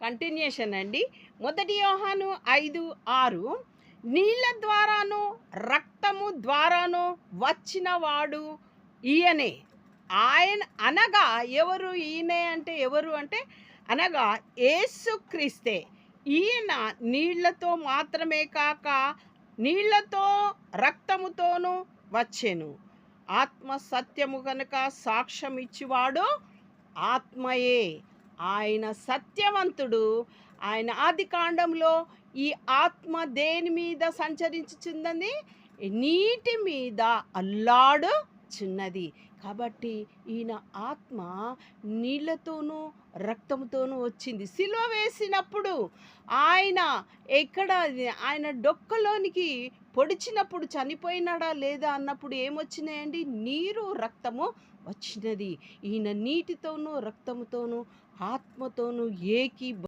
Continuation అండి. మొదటి యోహాను 5:6 నీళ్ళ ద్వారాను రక్తము ద్వారాను వచ్చిన వాడు ఈయనే. ఆయన అనగా ఎవరు? ఈయనే అంటే ఎవరు అంటే అనగా యేసుక్రీస్తే. ఈయన నీళ్లతో మాత్రమే కాక నీళ్లతో రక్తముతోనూ వచ్చెను. ఆత్మ సత్యము గనుక సాక్ష్యం ఇచ్చువాడు ఆత్మయే. ఆయన సత్యవంతుడు. ఆయన ఆది కాండంలో ఈ ఆత్మ దేని మీద సంచరించుచున్నది? నీటి మీద అల్లాడుచున్నది. కాబట్టి ఈయన ఆత్మ నీళ్ళతోనూ రక్తముతోనూ వచ్చింది. సిలువ వేసినప్పుడు ఆయన ఎక్కడ ఆయన డొక్కలోనికి పొడిచినప్పుడు చనిపోయినాడా లేదా అన్నప్పుడు ఏమొచ్చినాయండి? నీరు రక్తము వచ్చినది. ఈయన నీటితోనూ రక్తముతోనూ ఆత్మతోనూ ఏకీ